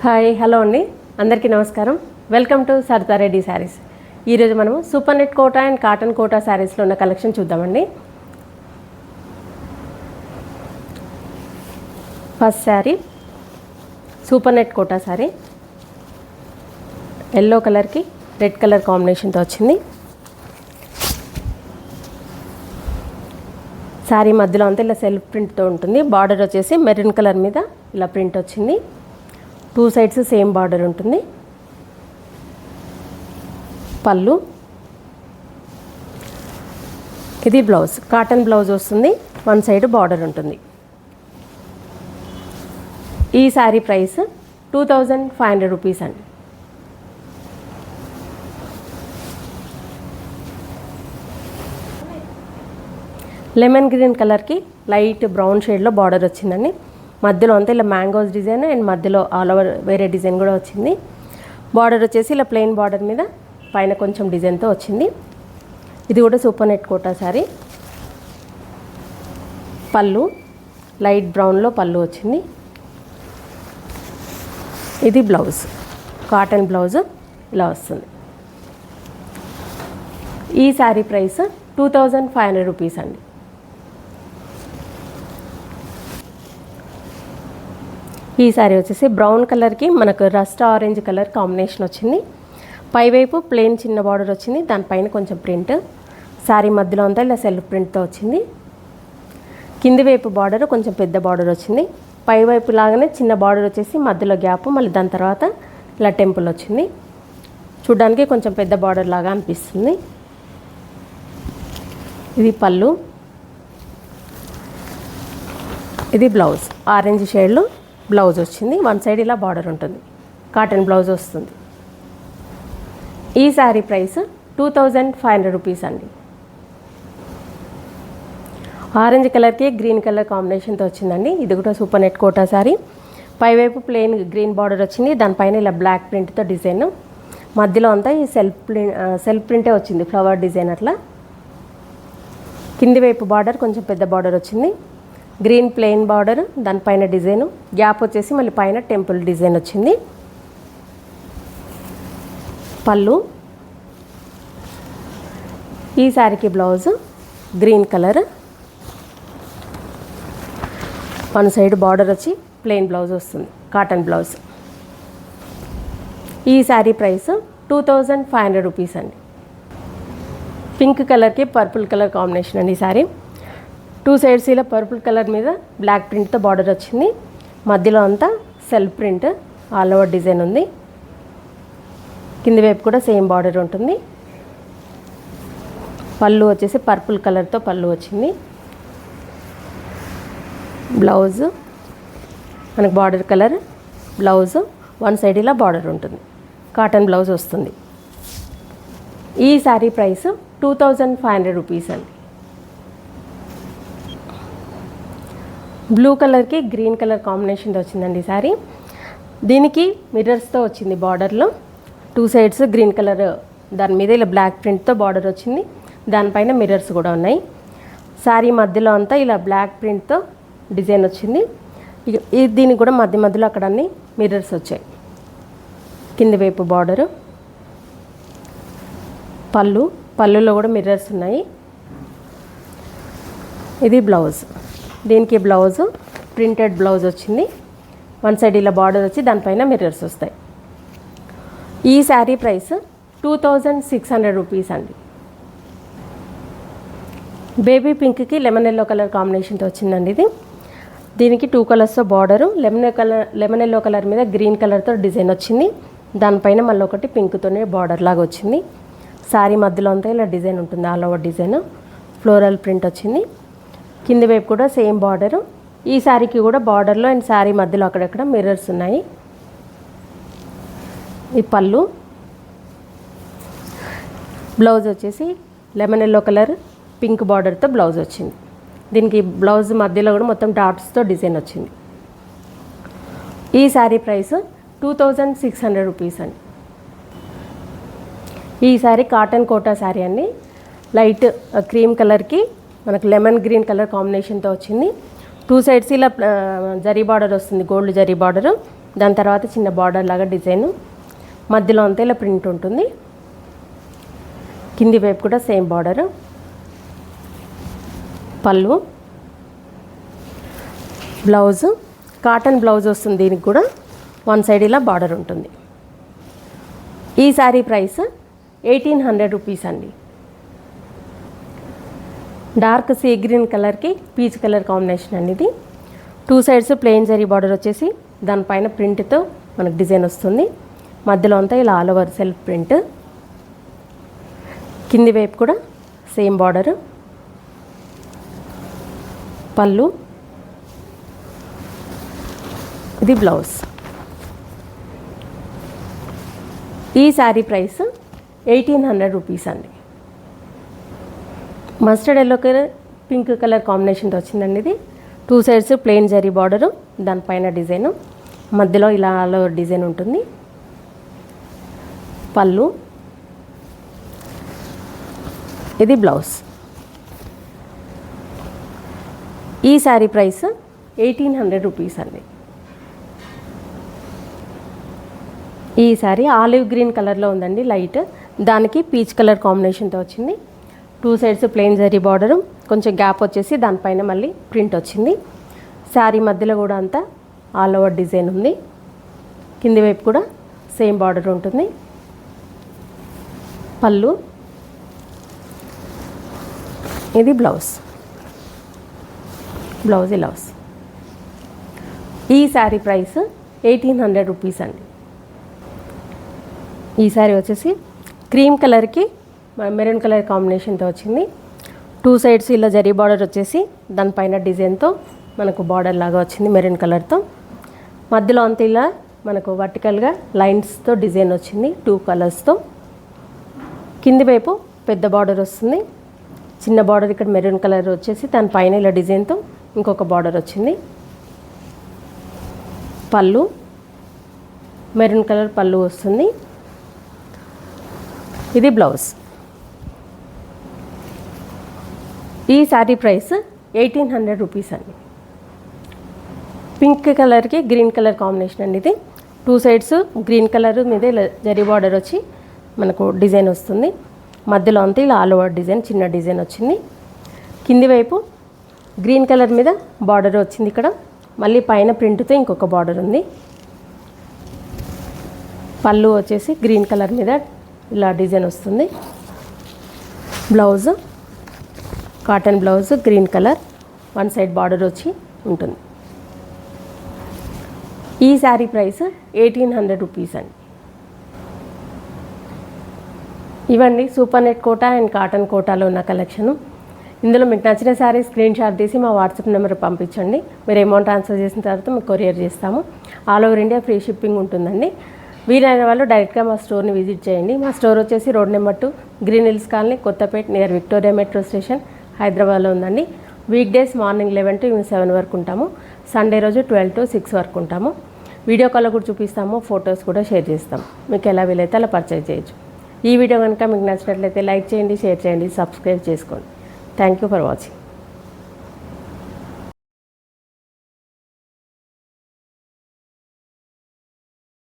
Hi hello అండి, అందరికీ నమస్కారం. Welcome to Saritha Reddy sarees. ఈరోజు మనము super net Kota and cotton Kota శారీస్లో ఉన్న కలెక్షన్ చూద్దామండి. First saree super net Kota saree, yellow కలర్కి రెడ్ కలర్ కాంబినేషన్తో వచ్చింది. శారీ మధ్యలో అంతా ఇలా సెల్ఫ్ ప్రింట్తో ఉంటుంది. బార్డర్ వచ్చేసి మెరూన్ కలర్ మీద ఇలా ప్రింట్ వచ్చింది. టూ సైడ్స్ సేమ్ బార్డర్ ఉంటుంది. పళ్ళు, ఇది బ్లౌజ్, కాటన్ బ్లౌజ్ వస్తుంది. వన్ సైడ్ బార్డర్ ఉంటుంది. ఈ శారీ ప్రైస్ 2500 రూపీస్ అండి. లెమన్ గ్రీన్ కలర్కి లైట్ బ్రౌన్ షేడ్లో బార్డర్ వచ్చిందండి. మధ్యలో అంతా ఇలా మ్యాంగోస్ డిజైన్ అండ్ మధ్యలో ఆల్ ఓవర్ వేరే డిజైన్ కూడా వచ్చింది. బార్డర్ వచ్చేసి ఇలా ప్లెయిన్ బార్డర్ మీద పైన కొంచెం డిజైన్తో వచ్చింది. ఇది కూడా సూపర్ నెట్ కోటా శారీ. పళ్ళు లైట్ బ్రౌన్లో పళ్ళు వచ్చింది. ఇది బ్లౌజ్, కాటన్ బ్లౌజ్ ఇలా వస్తుంది. ఈ శారీ ప్రైస్ 2500 రూపీస్ అండి. ఈ శారీ వచ్చేసి బ్రౌన్ కలర్కి మనకు రస్ట్ ఆరెంజ్ కలర్ కాంబినేషన్ వచ్చింది. పైవైపు ప్లెయిన్ చిన్న బార్డర్ వచ్చింది, దానిపైన కొంచెం ప్రింట్. శారీ మధ్యలో అంతా ఇలా సెల్ఫ్ ప్రింట్తో వచ్చింది. కింది వైపు బార్డర్ కొంచెం పెద్ద బార్డర్ వచ్చింది. పైవైపు లాగానే చిన్న బార్డర్ వచ్చేసి మధ్యలో గ్యాప్, మళ్ళీ దాని తర్వాత ఇలా టెంపుల్ వచ్చింది. చూడ్డానికి కొంచెం పెద్ద బార్డర్ లాగా అనిపిస్తుంది. ఇది పళ్ళు, ఇది బ్లౌజ్, ఆరెంజ్ షేడ్లో బ్లౌజ్ వచ్చింది. వన్ సైడ్ ఇలా బార్డర్ ఉంటుంది. కాటన్ బ్లౌజ్ వస్తుంది. ఈ శారీ ప్రైస్ 2500 రూపీస్ అండి. ఆరెంజ్ కలర్కి గ్రీన్ కలర్ కాంబినేషన్తో వచ్చిందండి. ఇది కూడా సూపర్ నెట్ కోటా శారీ. పైవైపు ప్లెయిన్ గ్రీన్ బార్డర్ వచ్చింది, దానిపైన ఇలా బ్లాక్ ప్రింట్తో డిజైన్. మధ్యలో అంతా ఈ సెల్ఫ్ ప్రింటే వచ్చింది, ఫ్లవర్ డిజైన్ అట్లా. కింది వైపు బార్డర్ కొంచెం పెద్ద బార్డర్ వచ్చింది. గ్రీన్ ప్లెయిన్ బార్డర్, దానిపైన డిజైను, గ్యాప్ వచ్చేసి మళ్ళీ పైన టెంపుల్ డిజైన్ వచ్చింది. పళ్ళు, ఈ శారీకి blouse green colour, one side border వచ్చి ప్లెయిన్ బ్లౌజ్ వస్తుంది, కాటన్ బ్లౌజ్. ఈ శారీ ప్రైస్ 2500 రూపీస్ అండి. పింక్ కలర్కి పర్పుల్ కలర్ కాంబినేషన్ అండి ఈ శారీ. టూ సైడ్స్ ఇలా పర్పుల్ కలర్ మీద బ్లాక్ ప్రింట్తో బార్డర్ వచ్చింది. మధ్యలో అంతా self print all over design ఉంది. కింది వైపు కూడా సేమ్ బార్డర్ ఉంటుంది. పళ్ళు వచ్చేసి పర్పుల్ కలర్తో పళ్ళు వచ్చింది. బ్లౌజ్ మనకు border colour blouse, one side ఇలా బార్డర్ ఉంటుంది. కాటన్ బ్లౌజ్ వస్తుంది. ఈ శారీ ప్రైస్ 2500 రూపీస్ అండి. బ్లూ కలర్కి గ్రీన్ కలర్ కాంబినేషన్తో వచ్చిందండి ఈ శారీ. దీనికి మిర్రర్స్తో వచ్చింది బార్డర్లో. టూ సైడ్స్ గ్రీన్ కలర్, దాని మీద ఇలా బ్లాక్ ప్రింట్తో బార్డర్ వచ్చింది. దానిపైన మిర్రర్స్ కూడా ఉన్నాయి. శారీ మధ్యలో అంతా ఇలా బ్లాక్ ప్రింట్తో డిజైన్ వచ్చింది. దీనికి కూడా మధ్య మధ్యలో అక్కడ అన్ని మిర్రర్స్ వచ్చాయి. కింది వైపు బార్డరు, పళ్ళులో కూడా మిర్రర్స్ ఉన్నాయి. ఇది బ్లౌజ్, దీనికి బ్లౌజ్ ప్రింటెడ్ బ్లౌజ్ వచ్చింది. వన్ సైడ్ ఇలా బార్డర్ వచ్చి దానిపైన మిర్రర్స్ వస్తాయి. ఈ శారీ ప్రైస్ 2600 రూపీస్ అండి. బేబీ పింక్కి లెమన్ ఎల్లో కలర్ కాంబినేషన్తో వచ్చిందండి ఇది. దీనికి టూ కలర్స్తో బార్డరు, లెమన్ ఎల్లో కలర్ మీద గ్రీన్ కలర్తో డిజైన్ వచ్చింది. దానిపైన మళ్ళీ ఒకటి పింక్తోనే బార్డర్ లాగా వచ్చింది. శారీ మధ్యలో అంతా ఇలా డిజైన్ ఉంటుంది, all over design, floral print వచ్చింది. కింది వైపు కూడా సేమ్ బార్డరు. ఈ శారీకి కూడా బార్డర్లో అండ్ శారీ మధ్యలో అక్కడక్కడ మిర్రర్స్ ఉన్నాయి. ఈ పళ్ళు, బ్లౌజ్ వచ్చేసి లెమన్ ఎల్లో కలర్ పింక్ బార్డర్తో బ్లౌజ్ వచ్చింది. దీనికి బ్లౌజ్ మధ్యలో కూడా మొత్తం డాట్స్తో డిజైన్ వచ్చింది. ఈ శారీ ప్రైస్ 2600 రూపీస్ అండి. ఈ శారీ కాటన్ కోటా శారీ అండి. లైట్ క్రీమ్ కలర్కి మనకు లెమన్ గ్రీన్ కలర్ కాంబినేషన్తో వచ్చింది. టూ సైడ్స్ ఇలా జరీ బార్డర్ వస్తుంది, గోల్డ్ జరీ బార్డర్. దాని తర్వాత చిన్న బార్డర్ లాగా డిజైన్, మధ్యలో అంతా ఇలా ప్రింట్ ఉంటుంది. కింది వైపు కూడా సేమ్ బార్డర్. పళ్ళు, బ్లౌజ్ కాటన్ బ్లౌజ్ వస్తుంది. దీనికి కూడా వన్ సైడ్ ఇలా బార్డర్ ఉంటుంది. ఈ శారీ ప్రైస్ 1800 రూపీస్ అండి. డార్క్ సీ గ్రీన్ కలర్కి పీచ్ కలర్ కాంబినేషన్ అండి ఇది. 2 సైడ్స్ ప్లెయిన్ జరీ బార్డర్ వచ్చేసి దానిపైన ప్రింట్తో మనకు డిజైన్ వస్తుంది. మధ్యలో అంతా ఇలా ఆల్ ఓవర్ సెల్ఫ్ ప్రింట్. కింది వైపు కూడా సేమ్ బార్డర్. పళ్ళు, ఇది బ్లౌజ్. ఈ శారీ ప్రైస్ 1800 రూపీస్ అండి. Mustard yellow colour pink colour కాంబినేషన్తో వచ్చిందండి ఇది. 2 సైడ్స్ ప్లెయిన్ జరీ బార్డరు, దానిపైన డిజైను, మధ్యలో ఇలా ఆల్ ఓవర్ డిజైన్ ఉంటుంది. పళ్ళు, ఇది బ్లౌజ్. ఈ శారీ ప్రైస్ 1800 రూపీస్ అండి. ఈ శారీ ఆలివ్ గ్రీన్ కలర్లో ఉందండి, లైట్. దానికి పీచ్ కలర్ కాంబినేషన్తో వచ్చింది. 2 సైడ్స్ ప్లెయిన్ జరీ బార్డరు, కొంచెం గ్యాప్ వచ్చేసి దానిపైన మళ్ళీ ప్రింట్ వచ్చింది. శారీ మధ్యలో కూడా అంతా ఆల్ ఓవర్ డిజైన్ ఉంది. కింది వైపు కూడా సేమ్ బార్డర్ ఉంటుంది. పళ్ళు, ఇది బ్లౌజ్. Blouse blouse. ఈ శారీ ప్రైస్ 1800 రూపీస్ అండి. ఈ శారీ వచ్చేసి క్రీమ్ కలర్కి మెరూన్ కలర్ కాంబినేషన్తో వచ్చింది. 2 సైడ్స్ ఇలా జరీ బార్డర్ వచ్చేసి దానిపైన డిజైన్తో మనకు బార్డర్ లాగా వచ్చింది మెరూన్ కలర్తో. మధ్యలో అంతా ఇలా మనకు వర్టికల్గా లైన్స్తో డిజైన్ వచ్చింది 2 కలర్స్తో. కింది వైపు పెద్ద బార్డర్ వస్తుంది. చిన్న బార్డర్ ఇక్కడ మెరూన్ కలర్ వచ్చేసి దానిపైన ఇలా డిజైన్తో ఇంకొక బార్డర్ వచ్చింది. పళ్ళు, మెరూన్ కలర్ పళ్ళు వస్తుంది. ఇది బ్లౌజ్. ఈ శారీ ప్రైస్ 1800 రూపీస్ అండి. పింక్ కలర్కి గ్రీన్ కలర్ కాంబినేషన్ అండి ఇది. 2 సైడ్స్ గ్రీన్ కలర్ మీద ఇలా జరీ బార్డర్ వచ్చి మనకు డిజైన్ వస్తుంది. మధ్యలో అంతా ఇలా ఆల్ ఓవర్ డిజైన్, చిన్న డిజైన్ వచ్చింది. కింది వైపు గ్రీన్ కలర్ మీద బార్డర్ వచ్చింది. ఇక్కడ మళ్ళీ పైన ప్రింట్తో ఇంకొక బార్డర్ ఉంది. పళ్ళు వచ్చేసి గ్రీన్ కలర్ మీద ఇలా డిజైన్ వస్తుంది. Blouse cotton blouse green colour, one side border వచ్చి ఉంటుంది. ఈ శారీ ప్రైస్ 1800 రూపీస్ అండి. ఇవన్నీ super net Kota and cotton కోటాలో ఉన్న కలెక్షను. ఇందులో మీకు నచ్చిన శారీ స్క్రీన్ షాట్ తీసి మా వాట్సాప్ నెంబర్ పంపించండి. మీరు అమౌంట్ ట్రాన్స్ఫర్ చేసిన తర్వాత మీకు కొరియర్ చేస్తాము. All over India free shipping ఉంటుందండి. వీలైన వాళ్ళు డైరెక్ట్గా మా స్టోర్ని విజిట్ చేయండి. మా స్టోర్ వచ్చేసి road number 2, green hills colony, Kothapeta, near Victoria metro station, హైదరాబాద్లో ఉందండి. వీక్ డేస్ మార్నింగ్ 11 to 7 వరకు ఉంటాము. సండే రోజు 12 to 6 వరకు ఉంటాము. వీడియో కాల్లో కూడా చూపిస్తాము, ఫొటోస్ కూడా షేర్ చేస్తాము. మీకు ఎలా వీలైతే అలా పర్చేజ్ చేయొచ్చు. ఈ వీడియో కనుక మీకు నచ్చినట్లయితే లైక్ చేయండి, షేర్ చేయండి, సబ్స్క్రైబ్ చేసుకోండి. Thank you for watching.